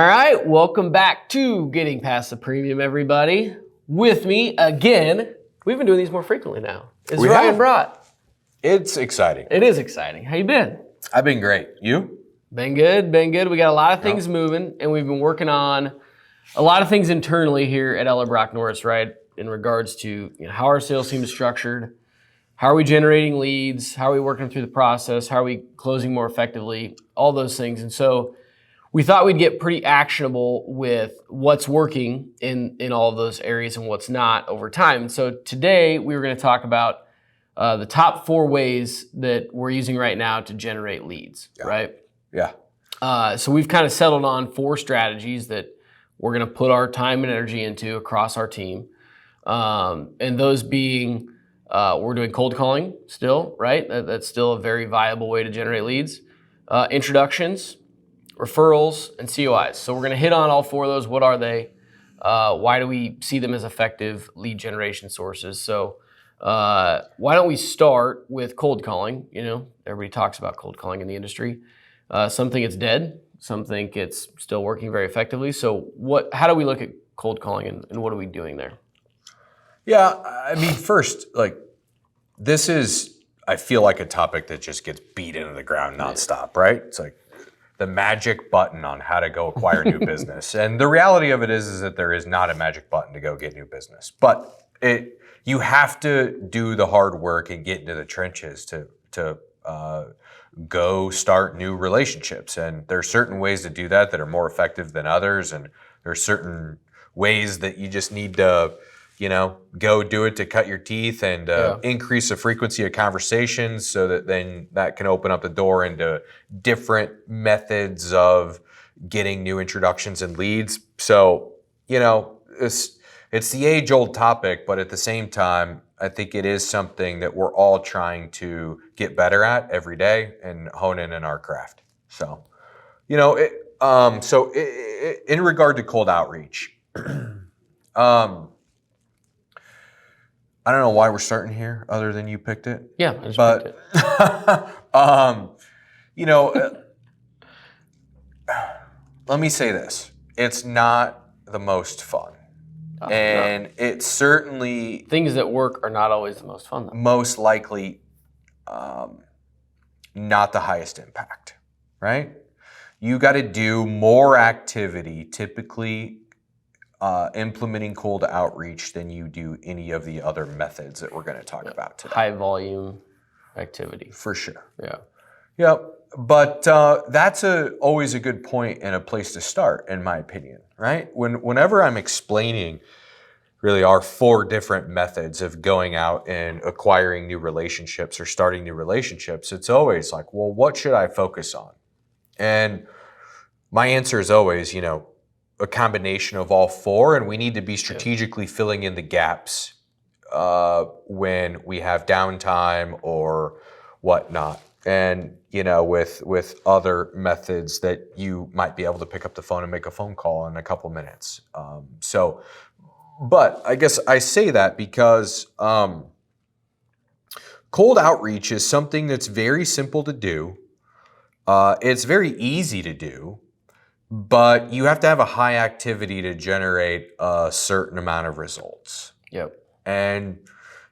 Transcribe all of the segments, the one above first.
right, welcome back to Getting Past the Premium, everybody. With me again, we've been doing these more frequently now. It's Ryan Brott. It's exciting. It is exciting. How you been? I've been great. You? Been good. We got a lot of things moving, and we've been working on a lot of things internally here at Ellerbrock-Norris, right? In regards to how our sales team is structured, how are we generating leads, how are we working through the process, how are we closing more effectively, all those things. And so we thought we'd get pretty actionable with what's working in all of those areas and what's not over time. And so today we were going to talk about the top 4 ways that we're using right now to generate leads, right? Yeah. So we've kind of settled on 4 strategies that we're going to put our time and energy into across our team. And those being, we're doing cold calling still, right? That's still a very viable way to generate leads. Introductions, referrals, and COIs. So we're going to hit on all 4 of those. What are they? Why do we see them as effective lead generation sources? So why don't we start with cold calling? Everybody talks about cold calling in the industry. Some think it's dead. Some think it's still working very effectively. So how do we look at cold calling and what are we doing there? Yeah, I mean, first, this is, I feel like a topic that just gets beat into the ground nonstop, right? It's like the magic button on how to go acquire new business. And the reality of it is that there is not a magic button to go get new business. But you have to do the hard work and get into the trenches to go start new relationships. And there are certain ways to do that are more effective than others. And there are certain ways that you just need to go do it to cut your teeth and increase the frequency of conversations so that then that can open up the door into different methods of getting new introductions and leads. So, it's the age-old topic, but at the same time, I think it is something that we're all trying to get better at every day and hone in our craft. So, in regard to cold outreach, I don't know why we're starting here other than you picked it. Yeah, I just picked it. Let me say this. It's not the most fun. And it's certainly... Things that work are not always the most fun, though. Most likely not the highest impact, right? You got to do more activity, typically implementing cold outreach than you do any of the other methods that we're going to talk about today. High volume activity. For sure. Yeah. Yep. But that's always a good point and a place to start, in my opinion, right? Whenever I'm explaining really our 4 different methods of going out and acquiring new relationships or starting new relationships, it's always like, well, what should I focus on? And my answer is always, a combination of all 4, and we need to be strategically filling in the gaps when we have downtime or whatnot. And, with other methods that you might be able to pick up the phone and make a phone call in a couple minutes. But I guess I say that because cold outreach is something that's very simple to do. It's very easy to do, but you have to have a high activity to generate a certain amount of results. Yep. And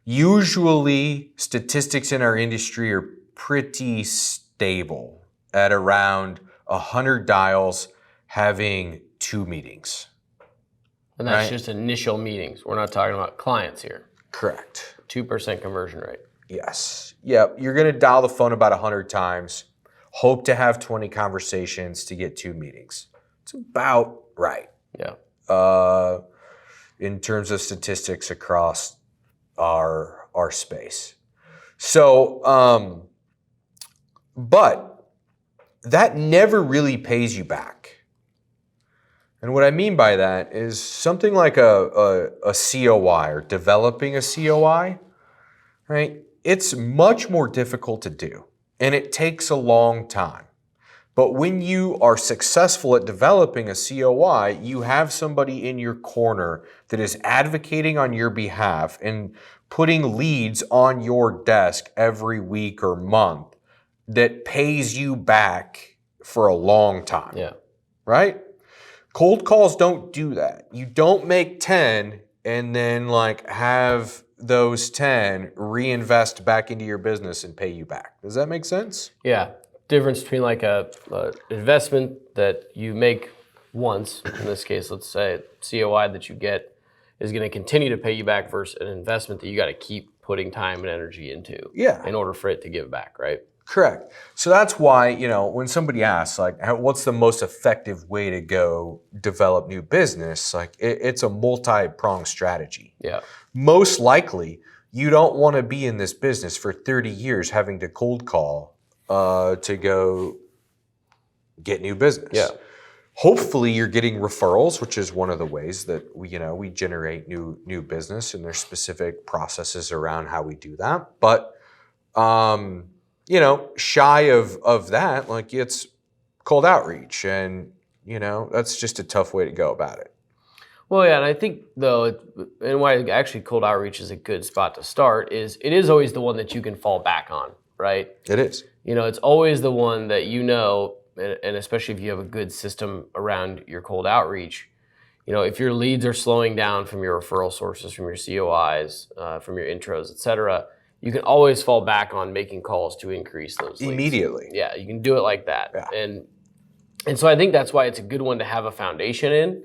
usually statistics in our industry are pretty stable at around 100 dials having 2 meetings. And that's just initial meetings. We're not talking about clients here. Correct. 2% conversion rate. Yes. Yep. You're going to dial the phone about 100 times. Hope to have 20 conversations to get 2 meetings. It's about right. Yeah. In terms of statistics across our space. So, but that never really pays you back. And what I mean by that is something like a COI or developing a COI, right? It's much more difficult to do and it takes a long time. But when you are successful at developing a COI, you have somebody in your corner that is advocating on your behalf and putting leads on your desk every week or month that pays you back for a long time. Yeah. Right? Cold calls don't do that. You don't make 10 and then like have those 10 reinvest back into your business and pay you back. Does that make sense? Yeah. Difference between like a investment that you make once, in this case, let's say COI that you get is going to continue to pay you back versus an investment that you got to keep putting time and energy into in order for it to give back, right? Correct. So that's why, when somebody asks, like, what's the most effective way to go develop new business? Like, it's a multi-pronged strategy. Yeah. Most likely, you don't want to be in this business for 30 years having to cold call to go get new business. Yeah. Hopefully, you're getting referrals, which is one of the ways that we generate new business, and there's specific processes around how we do that. But shy of that, like it's cold outreach, and that's just a tough way to go about it. Well, yeah, and I think though, and why actually cold outreach is a good spot to start is it is always the one that you can fall back on, right? It is. It's always the one that and especially if you have a good system around your cold outreach, if your leads are slowing down from your referral sources, from your COIs, from your intros, et cetera, you can always fall back on making calls to increase those leads. Immediately. Yeah, you can do it like that. Yeah. And so I think that's why it's a good one to have a foundation in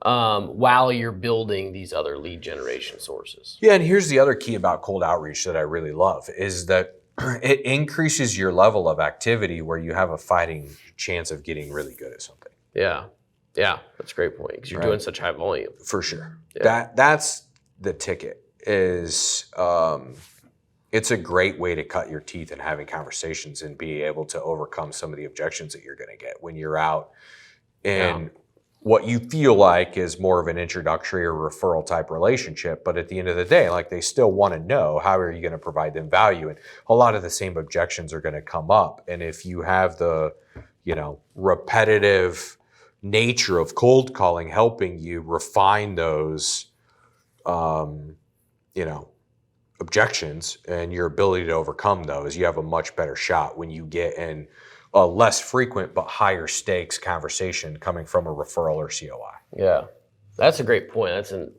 while you're building these other lead generation sources. Yeah, and here's the other key about cold outreach that I really love is that it increases your level of activity where you have a fighting chance of getting really good at something. Yeah. Yeah, that's a great point because you're doing such high volume. For sure. Yeah. That's the ticket is it's a great way to cut your teeth in having conversations and be able to overcome some of the objections that you're going to get when you're out in what you feel like is more of an introductory or referral type relationship. But at the end of the day, like they still want to know how are you going to provide them value. And a lot of the same objections are going to come up. And if you have the, repetitive nature of cold calling helping you refine those, objections and your ability to overcome those, you have a much better shot when you get in a less frequent but higher stakes conversation coming from a referral or COI. Yeah, that's a great point. That's an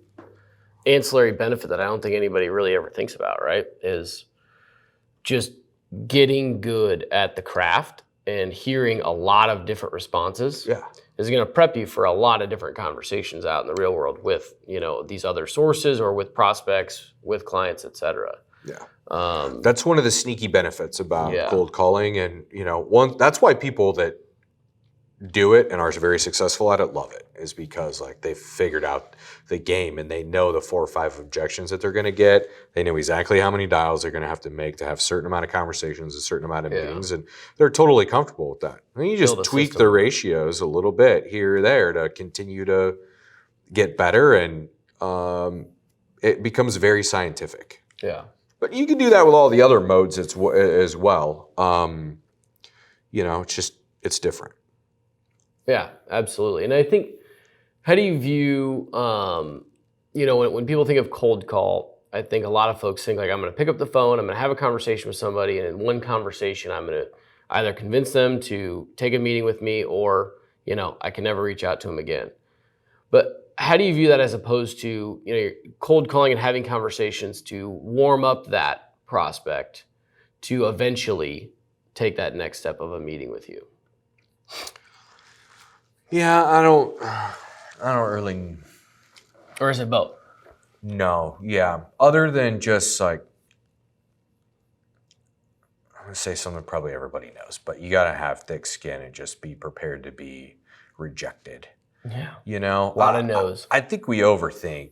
ancillary benefit that I don't think anybody really ever thinks about, right? Is just getting good at the craft and hearing a lot of different responses is going to prep you for a lot of different conversations out in the real world with, these other sources or with prospects, with clients, et cetera. Yeah. That's one of the sneaky benefits about cold calling. And, that's why people that do it and are very successful at it love it, is because like they've figured out the game and they know the 4 or 5 objections that they're going to get. They know exactly how many dials they're going to have to make to have a certain amount of conversations, a certain amount of meetings, and they're totally comfortable with that. And you just tweak the ratios a little bit here or there to continue to get better, and it becomes very scientific. Yeah. But you can do that with all the other modes as well. It's different. Yeah, absolutely. And I think, how do you view, when people think of cold call, I think a lot of folks think like, I'm going to pick up the phone, I'm going to have a conversation with somebody, and in one conversation, I'm going to either convince them to take a meeting with me or, I can never reach out to them again. But how do you view that as opposed to, you're cold calling and having conversations to warm up that prospect to eventually take that next step of a meeting with you? Yeah, I don't really. Or is it both? No, yeah. Other than just like, I'm gonna say something probably everybody knows, but you gotta have thick skin and just be prepared to be rejected. Yeah. A lot of no's. I think we overthink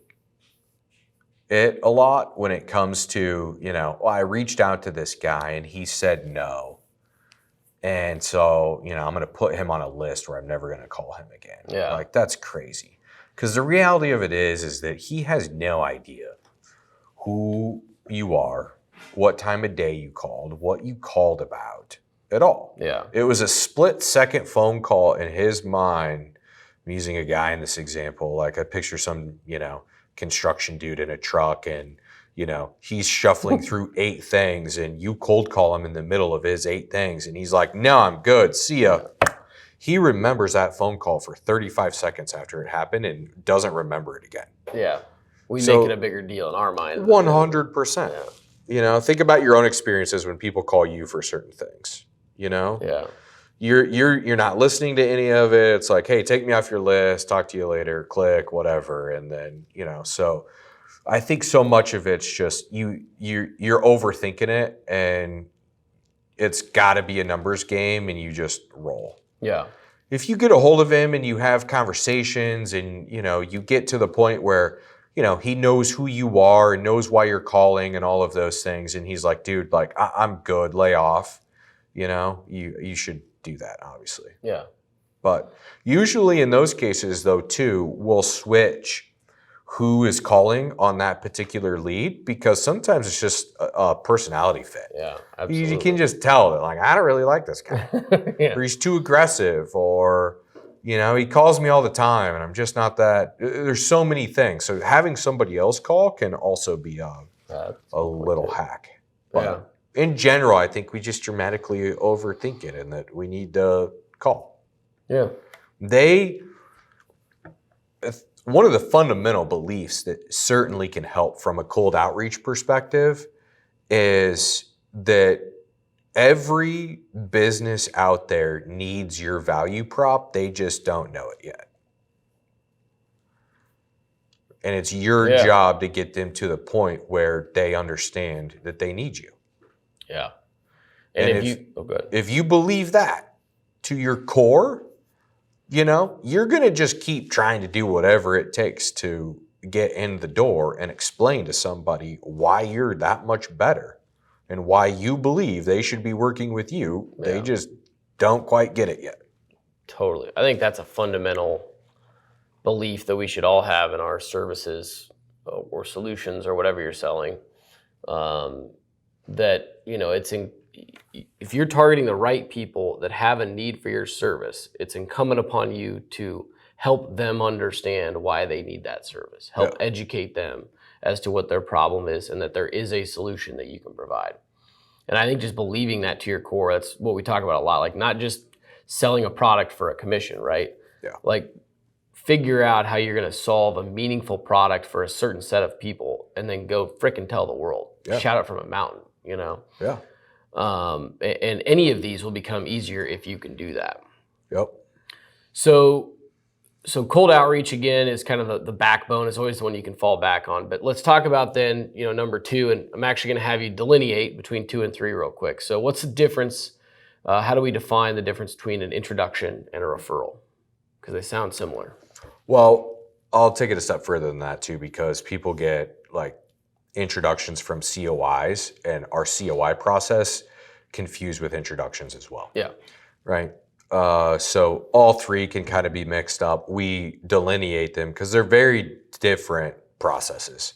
it a lot when it comes to, I reached out to this guy and he said no. And so, I'm going to put him on a list where I'm never going to call him again. Yeah. Like, that's crazy. Because the reality of it is that he has no idea who you are, what time of day you called, what you called about at all. Yeah. It was a split-second phone call in his mind. I'm using a guy in this example. Like, I picture some, construction dude in a truck and, he's shuffling through 8 things and you cold call him in the middle of his 8 things and he's like, no, I'm good. See ya. he remembers that phone call for 35 seconds after it happened and doesn't remember it again. Yeah. We So- make it a bigger deal in our mind. 100%. Yeah. You know, think about your own experiences when people call you for certain things. You know, Yeah. you're not listening to any of it. It's like, hey, take me off your list. Talk to you later. Click, whatever, and then So, I think so much of it's just you're overthinking it, and it's got to be a numbers game, and you just roll. Yeah. If you get a hold of him and you have conversations, and you get to the point where he knows who you are and knows why you're calling and all of those things, and he's like, dude, like I'm good, lay off. You should do that, obviously. Yeah. But usually in those cases, though, too, we'll switch who is calling on that particular lead, because sometimes it's just a personality fit. Yeah, absolutely. You can just tell that, like, I don't really like this guy. Yeah. Or he's too aggressive, or, he calls me all the time and I'm just not that. There's so many things. So having somebody else call can also be a little hack. But in general, I think we just dramatically overthink it, and that we need to call. Yeah. One of the fundamental beliefs that certainly can help from a cold outreach perspective is that every business out there needs your value prop. They just don't know it yet. And it's your job to get them to the point where they understand that they need you. Yeah. And if you believe that to your core, you're going to just keep trying to do whatever it takes to get in the door and explain to somebody why you're that much better and why you believe they should be working with you. Yeah. They just don't quite get it yet. Totally. I think that's a fundamental belief that we should all have in our services or solutions or whatever you're selling. That, if you're targeting the right people that have a need for your service, it's incumbent upon you to help them understand why they need that service. Help educate them as to what their problem is, and that there is a solution that you can provide. And I think just believing that to your core, that's what we talk about a lot. Like, not just selling a product for a commission, right? Yeah. Like, figure out how you're going to solve a meaningful product for a certain set of people, and then go frickin' tell the world. Yeah. Shout it from a mountain, Yeah. And any of these will become easier if you can do that. Yep. So cold outreach, again, is kind of the backbone. It's always the one you can fall back on. But let's talk about then, number 2, and I'm actually going to have you delineate between 2 and 3 real quick. So what's the difference? How do we define the difference between an introduction and a referral? Because they sound similar. Well, I'll take it a step further than that too, because people get like introductions from COIs and our COI process confused with introductions as well. Yeah. Right. So all 3 can kind of be mixed up. We delineate them because they're very different processes.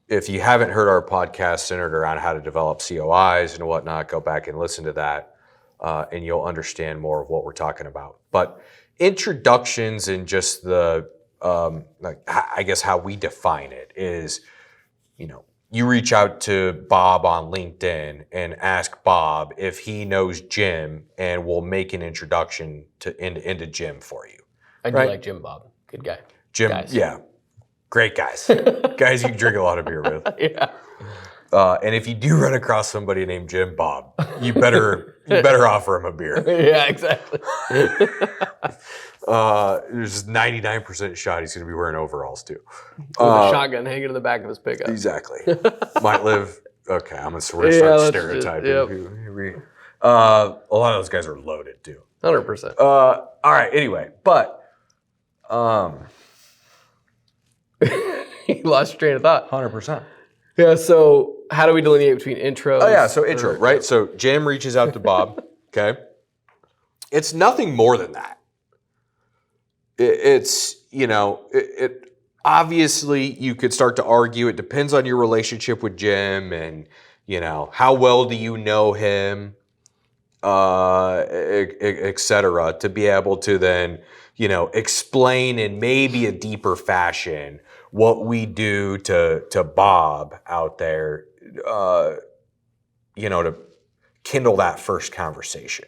If you haven't heard our podcast centered around how to develop COIs and whatnot, go back and listen to that, and you'll understand more of what we're talking about. But introductions and just the, I guess how we define it is, you reach out to Bob on LinkedIn and ask Bob if he knows Jim, and we'll make an introduction into Jim for you. I do like Jim Bob. Good guy. Jim, guys. Yeah. Great guys. Guys you can drink a lot of beer with. Yeah. And if you do run across somebody named Jim Bob, you better offer him a beer. Yeah, exactly. There's 99% shot he's going to be wearing overalls too. With a shotgun hanging in the back of his pickup. Exactly. Might live. Okay, I'm going to start stereotyping. Yep. A lot of those guys are loaded too. 100%. All right. Anyway, but you lost your train of thought. 100%. Yeah. So how do we delineate between intro? Oh yeah. So intro, right? So Jim reaches out to Bob. Okay. It's nothing more than that. It's obviously you could start to argue. It depends on your relationship with Jim, and how well do you know him, et cetera, to be able to then explain in maybe a deeper fashion what we do to Bob out there, to kindle that first conversation.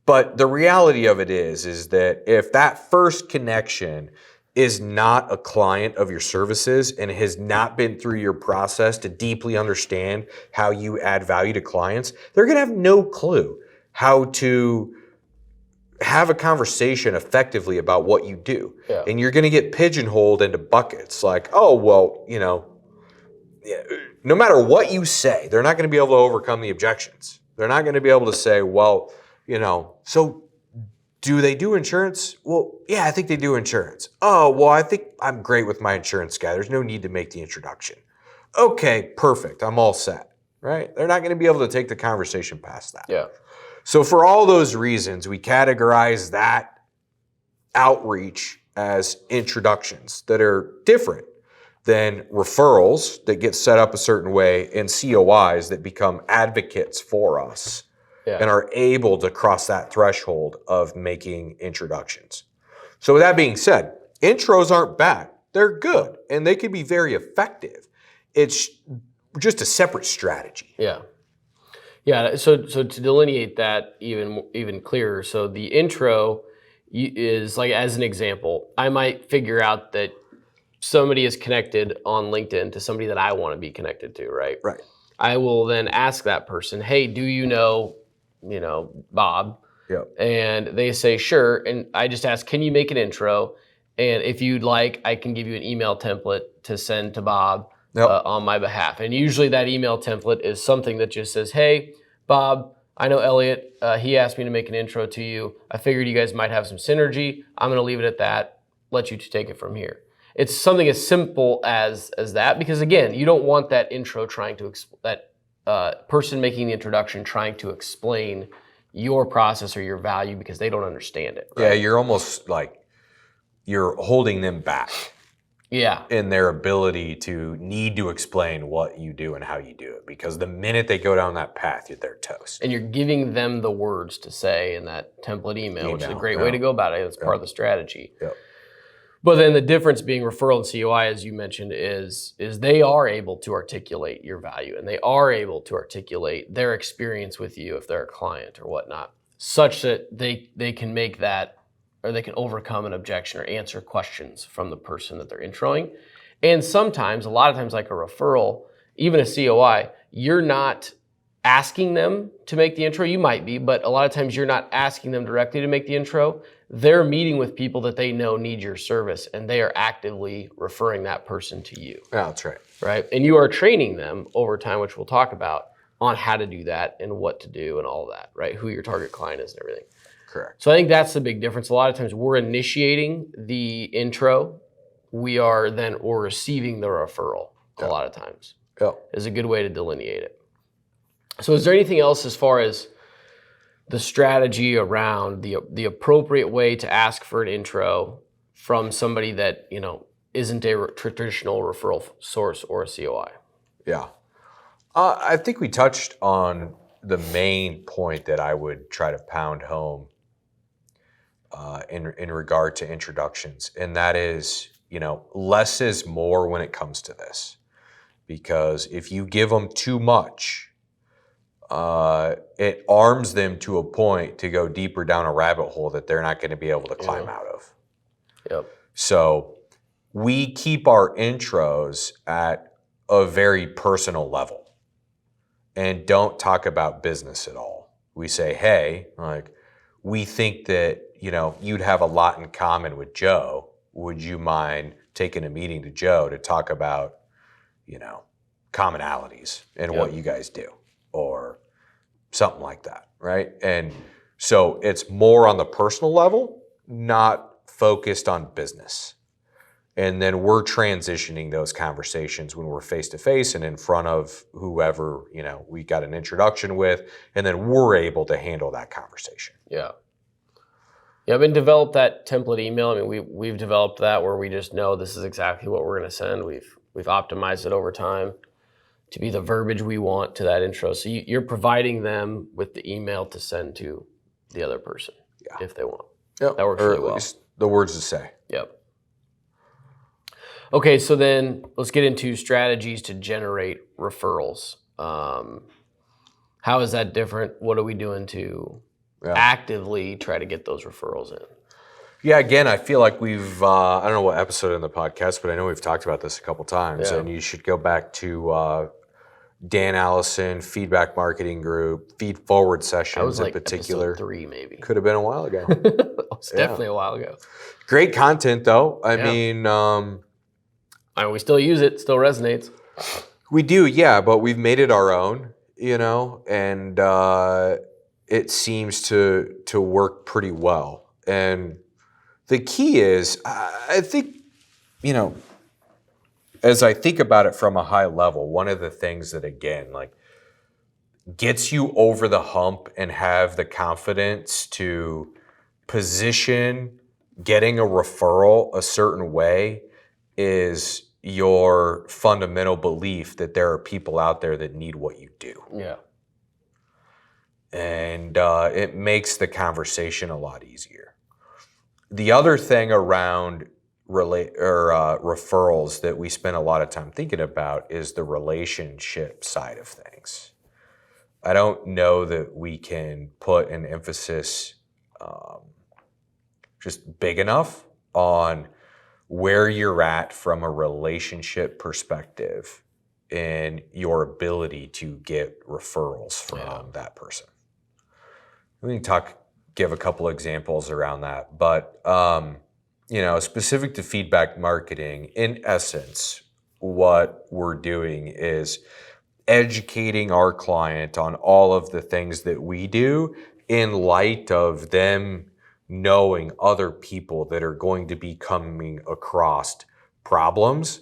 But the reality of it is that if that first connection is not a client of your services and has not been through your process to deeply understand how you add value to clients, they're going to have no clue how to have a conversation effectively about what you do. Yeah. And you're going to get pigeonholed into buckets like, oh, well, no matter what you say, they're not going to be able to overcome the objections. They're not going to be able to say, well, so do they do insurance? Well, yeah, I think they do insurance. Oh, well, I think I'm great with my insurance guy. There's no need to make the introduction. Okay, perfect. I'm all set, right? They're not going to be able to take the conversation past that. Yeah. So for all those reasons, we categorize that outreach as introductions that are different than referrals that get set up a certain way and COIs that become advocates for us and are able to cross that threshold of making introductions. So with that being said, intros aren't bad. They're good and they can be very effective. It's just a separate strategy. Yeah. Yeah, so to delineate that even clearer, so the intro is like, as an example, I might figure out that somebody is connected on LinkedIn to somebody that I want to be connected to, right? Right. I will then ask that person, hey, do you know Bob? Yep. And they say, sure. And I just ask, can you make an intro? And if you'd like, I can give you an email template to send to Bob. Yep. On my behalf. And usually that email template is something that just says, hey, Bob, I know Elliot. He asked me to make an intro to you. I figured you guys might have some synergy. I'm going to leave it at that. Let you take it from here. It's something as simple as that, because again, you don't want that intro person making the introduction trying to explain your process or your value because they don't understand it. Right? Yeah, you're almost like you're holding them back. Yeah. In their ability to need to explain what you do and how you do it. Because the minute they go down that path, they're toast. And you're giving them the words to say in that template email, which is a great way to go about it. It's part of the strategy. Yep. But then the difference being referral and COI, as you mentioned, is they are able to articulate your value and they are able to articulate their experience with you if they're a client or whatnot, such that they can make that, or they can overcome an objection or answer questions from the person that they're introing. And sometimes, a lot of times, like a referral, even a COI, you're not asking them to make the intro. You might be, but a lot of times you're not asking them directly to make the intro. They're meeting with people that they know need your service, and they are actively referring that person to you. Yeah, that's right. Right? And you are training them over time, which we'll talk about, on how to do that and what to do and all that, right? Who your target client is and everything. Correct. So I think that's the big difference. A lot of times we're initiating the intro. We're receiving the referral a lot of times. Yeah. Is a good way to delineate it. So is there anything else as far as the strategy around the appropriate way to ask for an intro from somebody that, isn't a traditional referral source or a COI? Yeah. I think we touched on the main point that I would try to pound home in regard to introductions, and that is, less is more when it comes to this. Because if you give them too much, it arms them to a point to go deeper down a rabbit hole that they're not going to be able to climb out of. Yep. So we keep our intros at a very personal level and don't talk about business at all. We say, hey, we think that, you'd have a lot in common with Joe. Would you mind taking a meeting to Joe to talk about, commonalities and what you guys do, or something like that, right? And so it's more on the personal level, not focused on business. And then we're transitioning those conversations when we're face to face and in front of whoever, we got an introduction with, and then we're able to handle that conversation. Yeah. Yeah, I've been developed that template email. I mean, we've developed that where we just know this is exactly what we're going to send. We've optimized it over time to be the verbiage we want to that intro. So you're providing them with the email to send to the other person if they want. Yep. That works or really at well. Least the words to say. Yep. Okay, so then let's get into strategies to generate referrals. How is that different? What are we doing to actively try to get those referrals in. Yeah, again, I feel like we've, I don't know what episode in the podcast, but I know we've talked about this a couple times, and you should go back to Dan Allison, Feedback Marketing Group, Feed Forward Sessions in particular. Episode 3 maybe. Could have been a while ago. It's definitely a while ago. Great content, though. I mean, we still use it, still resonates. We do, yeah, but we've made it our own, and it seems to work pretty well. And the key is, I think, as I think about it from a high level, one of the things that, again, like gets you over the hump and have the confidence to position getting a referral a certain way is your fundamental belief that there are people out there that need what you do. Yeah. And it makes the conversation a lot easier. The other thing around referrals that we spend a lot of time thinking about is the relationship side of things. I don't know that we can put an emphasis just big enough on where you're at from a relationship perspective and your ability to get referrals from that person. We can give a couple examples around that, but specific to feedback marketing, in essence, what we're doing is educating our client on all of the things that we do in light of them knowing other people that are going to be coming across problems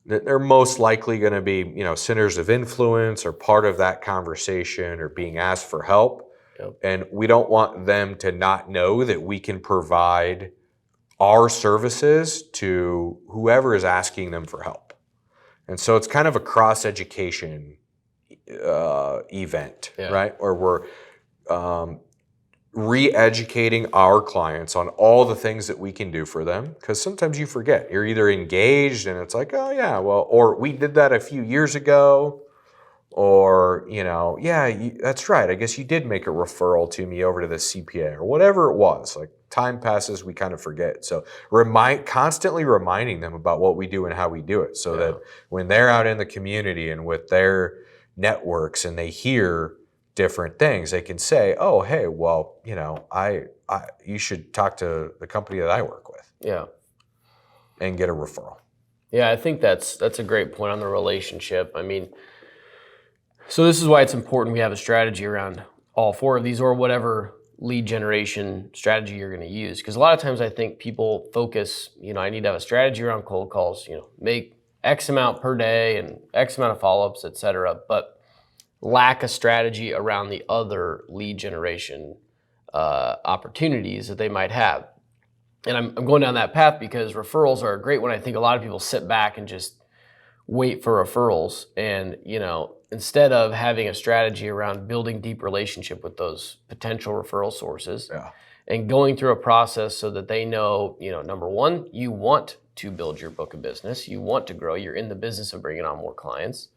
that they're most likely going to be, centers of influence or part of that conversation or being asked for help. Yep. And we don't want them to not know that we can provide our services to whoever is asking them for help. And so it's kind of a cross-education event, right? Where we're re-educating our clients on all the things that we can do for them, because sometimes you forget. You're either engaged and it's like, oh yeah, well, or we did that a few years ago, or, that's right, I guess you did make a referral to me over to the CPA, or whatever it was. Like, time passes, we kind of forget. So constantly reminding them about what we do and how we do it, so that when they're out in the community and with their networks and they hear different things, they can say, oh, hey, well, you should talk to the company that I work with. Yeah. And get a referral. Yeah, I think that's a great point on the relationship. I mean, so this is why it's important we have a strategy around all 4 of these, or whatever lead generation strategy you're going to use. Because a lot of times I think people focus, I need to have a strategy around cold calls, make X amount per day and X amount of follow-ups, et cetera, but lack a strategy around the other lead generation opportunities that they might have. And I'm going down that path because referrals are great when I think a lot of people sit back and just wait for referrals. And, instead of having a strategy around building deep relationship with those potential referral sources and going through a process so that they know, number one, you want to build your book of business. You want to grow. You're in the business of bringing on more clients.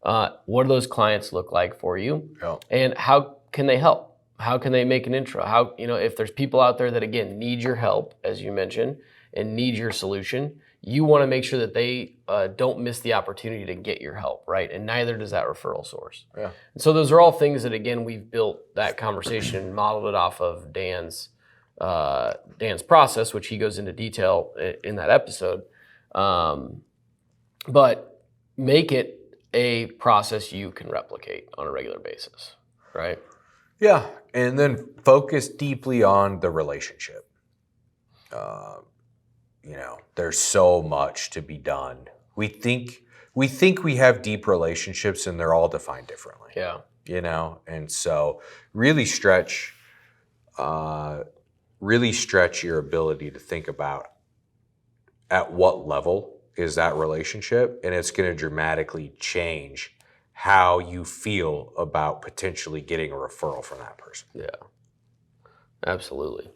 What do those clients look like for you? Yeah. And how can they help? How can they make an intro? How, if there's people out there that, again, need your help, as you mentioned, and need your solution, you want to make sure that they don't miss the opportunity to get your help, right? And neither does that referral source. Yeah. And so those are all things that, again, we've built that conversation and modeled it off of Dan's process, which he goes into detail in that episode. But make it a process you can replicate on a regular basis, right? Yeah, and then focus deeply on the relationship. There's so much to be done. We think we have deep relationships, and they're all defined differently. Yeah. And so really stretch your ability to think about at what level is that relationship, and it's going to dramatically change how you feel about potentially getting a referral from that person. Yeah, absolutely.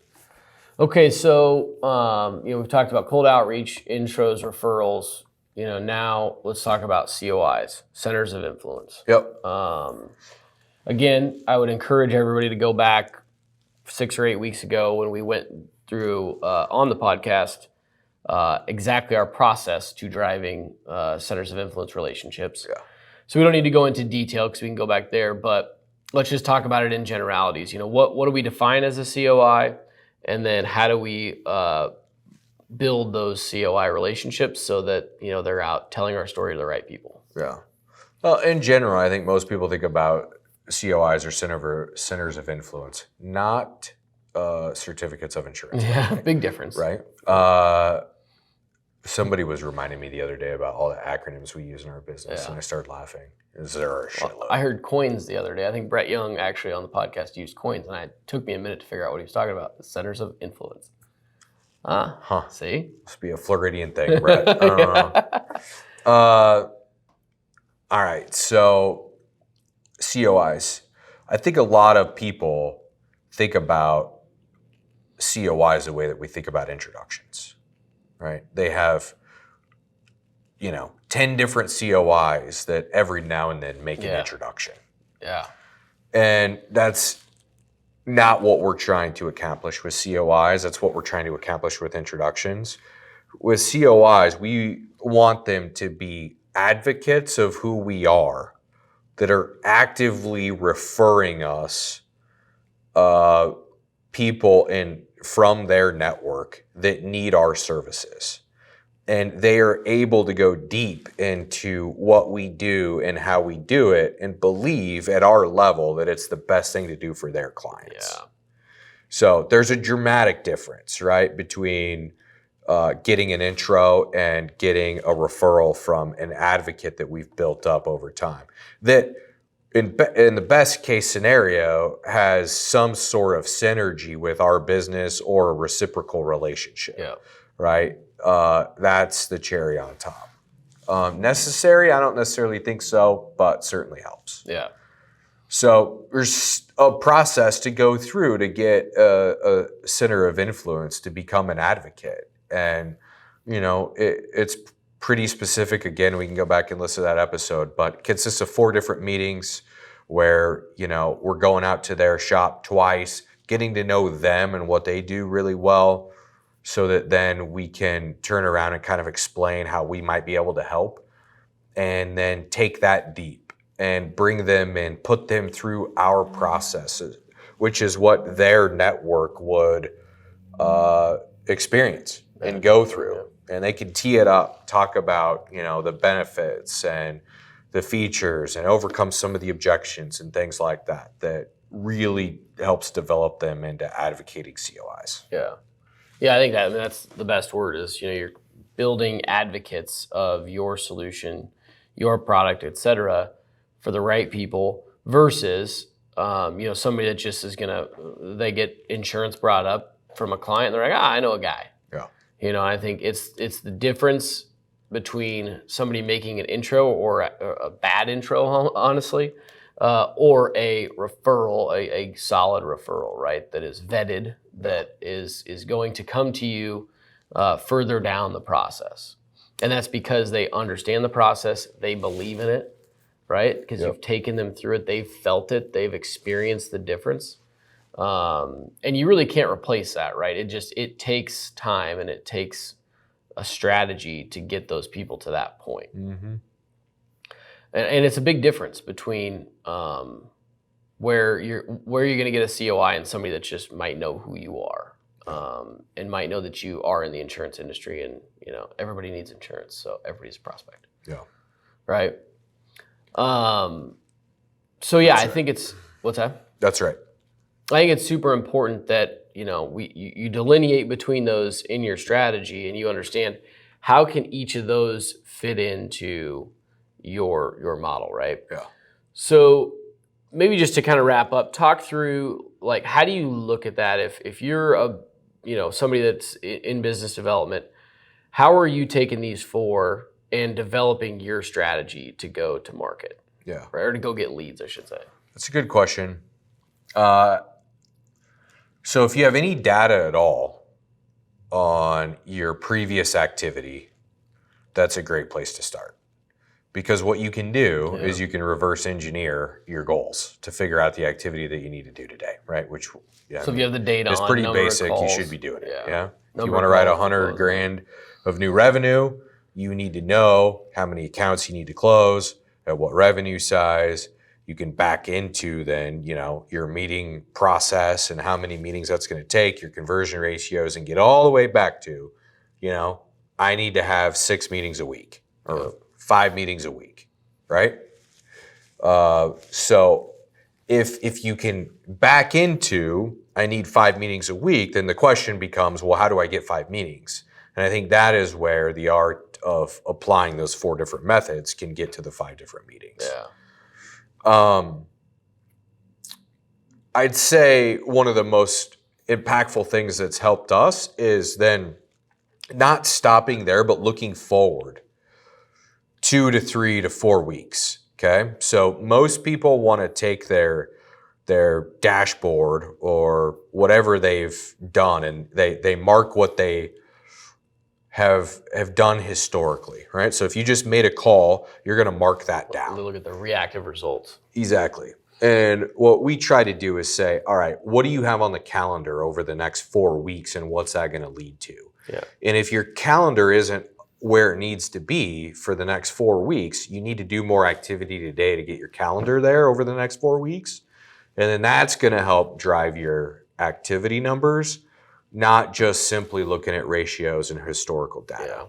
Okay, so we've talked about cold outreach, intros, referrals. Now let's talk about COIs, centers of influence. Yep. Again, I would encourage everybody to go back, 6 or 8 weeks ago when we went through on the podcast exactly our process to driving centers of influence relationships. Yeah. So we don't need to go into detail because we can go back there, but let's just talk about it in generalities. What do we define as a COI, and then how do we build those COI relationships so that they're out telling our story to the right people. Yeah. Well, in general, I think most people think about COIs or centers of influence, not certificates of insurance. Yeah, big difference. Right? Somebody was reminding me the other day about all the acronyms we use in our business, and I started laughing. There are a shitload. I heard COINs the other day. I think Brett Young actually on the podcast used COINs, and it took me a minute to figure out what he was talking about. The centers of influence. See? Must be a Floridian thing, Brett. I don't know. All right, so COIs. I think a lot of people think about COIs the way that we think about introductions, right? They have, 10 different COIs that every now and then make an introduction. Yeah. And that's not what we're trying to accomplish with COIs. That's what we're trying to accomplish with introductions. With COIs, we want them to be advocates of who we are, that are actively referring us people from their network that need our services. And they are able to go deep into what we do and how we do it and believe at our level that it's the best thing to do for their clients. Yeah. So there's a dramatic difference, right, between getting an intro and getting a referral from an advocate that we've built up over time. That in the best case scenario has some sort of synergy with our business or a reciprocal relationship, right? That's the cherry on top. Necessary? I don't necessarily think so, but certainly helps. Yeah. So there's a process to go through to get a center of influence to become an advocate. And, it's pretty specific. Again, we can go back and listen to that episode, but it consists of 4 different meetings where, we're going out to their shop twice, getting to know them and what they do really well, so that then we can turn around and kind of explain how we might be able to help, and then take that deep and bring them in, put them through our processes, which is what their network would experience and go through. And they can tee it up, talk about, the benefits and the features and overcome some of the objections and things like that, that really helps develop them into advocating COIs. Yeah. Yeah, I think that's the best word is, you're building advocates of your solution, your product, et cetera, for the right people versus, somebody that just is they get insurance brought up from a client and they're like, I know a guy. Yeah. I think it's the difference between somebody making an intro or a bad intro, honestly, or a referral, a solid referral, right? That is vetted, that is going to come to you further down the process. And that's because they understand the process, they believe in it, right? Because you've taken them through it, they've felt it, they've experienced the difference. And you really can't replace that, right? It takes time and it takes a strategy to get those people to that point. Mm-hmm. And it's a big difference between where you're going to get a COI and somebody that just might know who you are, and might know that you are in the insurance industry, and everybody needs insurance, so everybody's a prospect. Yeah. Right. So yeah, I think it's what's that? That's right. I think it's super important that you delineate between those in your strategy, and you understand how can each of those fit into your model, right? Yeah. So maybe just to kind of wrap up, talk through how do you look at that if you're somebody that's in business development, how are you taking these 4 and developing your strategy to go to market? Yeah. Right? Or to go get leads, I should say. That's a good question. So if you have any data at all on your previous activity, that's a great place to start. Because what you can do is you can reverse engineer your goals to figure out the activity that you need to do today, right? Which, yeah, So if you have the data it's on pretty number of basic. You calls, should be doing it. Yeah. If you Number want to of write calls to 100 close. grand of new revenue, you need to know how many accounts you need to close, at what revenue size. You can back into then, your meeting process and how many meetings that's going to take, your conversion ratios, and get all the way back to, I need to have 6 meetings a week or 5 meetings a week, right? So if you can back into, I need 5 meetings a week, then the question becomes, well, how do I get 5 meetings? And I think that is where the art of applying those 4 different methods can get to the 5 different meetings. Yeah. I'd say one of the most impactful things that's helped us is then not stopping there, but looking forward 2 to 3 to 4 weeks. Okay. So most people want to take their dashboard or whatever they've done and they mark what they have done historically, right? So if you just made a call, you're going to mark that down. Look at the reactive results. Exactly. And what we try to do is say, all right, what do you have on the calendar over the next 4 weeks and what's that going to lead to? Yeah. And if your calendar isn't where it needs to be for the next 4 weeks, you need to do more activity today to get your calendar there over the next 4 weeks. And then that's going to help drive your activity numbers, not just simply looking at ratios and historical data. Yeah.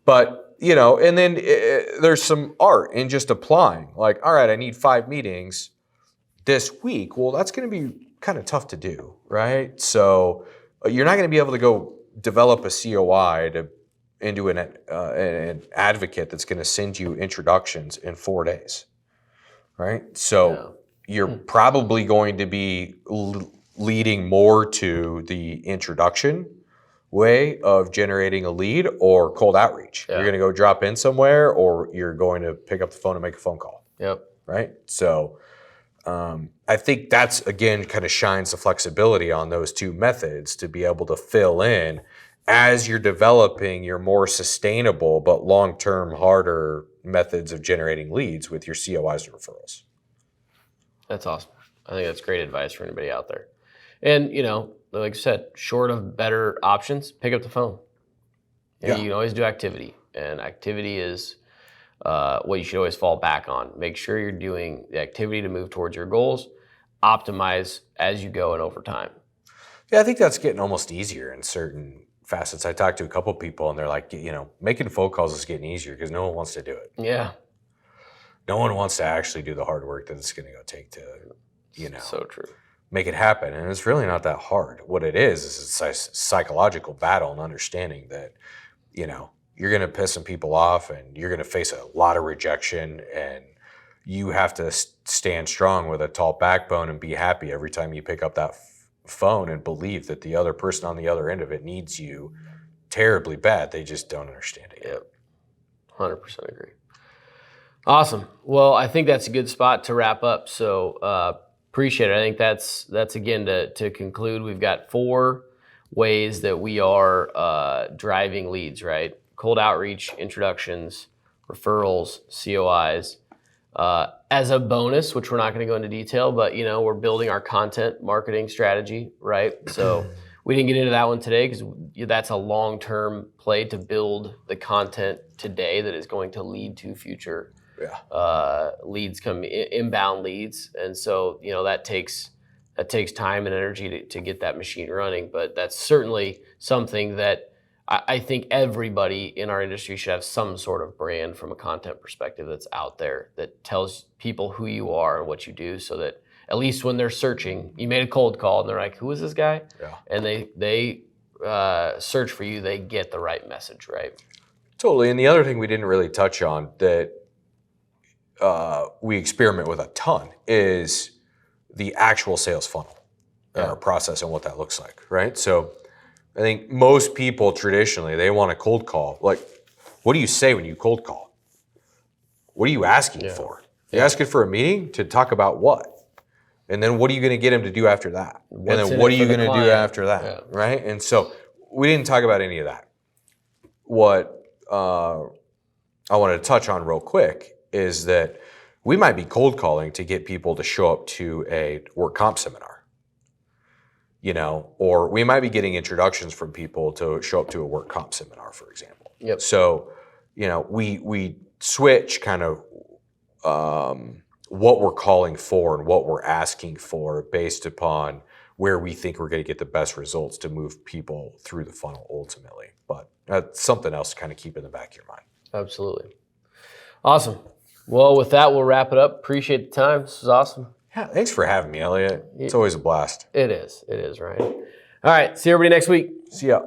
But, and then there's some art in just applying. Like, all right, I need 5 meetings this week. Well, that's going to be kind of tough to do, right? So you're not going to be able to go develop a COI into an advocate that's going to send you introductions in 4 days, right? So you're probably going to be leading more to the introduction way of generating a lead or cold outreach. Yeah. You're going to go drop in somewhere or you're going to pick up the phone and make a phone call. Yep. Right? So I think that's, again, kind of shines the flexibility on those 2 methods to be able to fill in as you're developing your more sustainable but long-term harder methods of generating leads with your COIs and referrals. That's awesome. I think that's great advice for anybody out there. And, like I said, short of better options, pick up the phone. You can always do activity. And activity is what you should always fall back on. Make sure you're doing the activity to move towards your goals. Optimize as you go and over time. Yeah, I think that's getting almost easier in certain facets. I talked to a couple people and they're like, making phone calls is getting easier because no one wants to do it. Yeah. No one wants to actually do the hard work that it's going to go take to, So true. Make it happen. And it's really not that hard. What it is it's a psychological battle and understanding that, you're going to piss some people off and you're going to face a lot of rejection and you have to stand strong with a tall backbone and be happy every time you pick up that phone and believe that the other person on the other end of it needs you terribly bad. They just don't understand it yet. Yep. 100% agree. Awesome. Well, I think that's a good spot to wrap up. So appreciate it. I think that's again to conclude. We've got 4 ways that we are driving leads, right? Cold outreach, introductions, referrals, COIs. As a bonus, which we're not going to go into detail, but we're building our content marketing strategy, right? So we didn't get into that one today because that's a long-term play to build the content today that is going to lead to future leads, inbound leads. And so, that takes time and energy to get that machine running. But that's certainly something that I think everybody in our industry should have some sort of brand from a content perspective that's out there that tells people who you are and what you do, so that at least when they're searching, you made a cold call and they're like, who is this guy? Yeah. And they search for you, they get the right message, right? Totally. And the other thing we didn't really touch on that we experiment with a ton is the actual sales funnel and our process and what that looks like, right? So I think most people traditionally, they want a cold call. Like, what do you say when you cold call? What are you asking for? You're asking for a meeting to talk about what? And then what are you going to get them to do after that? And then what are you going to do after that, right? And so we didn't talk about any of that. What I wanted to touch on real quick is that we might be cold calling to get people to show up to a work comp seminar, or we might be getting introductions from people to show up to a work comp seminar, for example. Yep. So, we switch kind of what we're calling for and what we're asking for based upon where we think we're going to get the best results to move people through the funnel ultimately. But that's something else to kind of keep in the back of your mind. Absolutely. Awesome. Well, with that, we'll wrap it up. Appreciate the time. This was awesome. Yeah, thanks for having me, Elliot. It's always a blast. It is, right? All right. See everybody next week. See ya.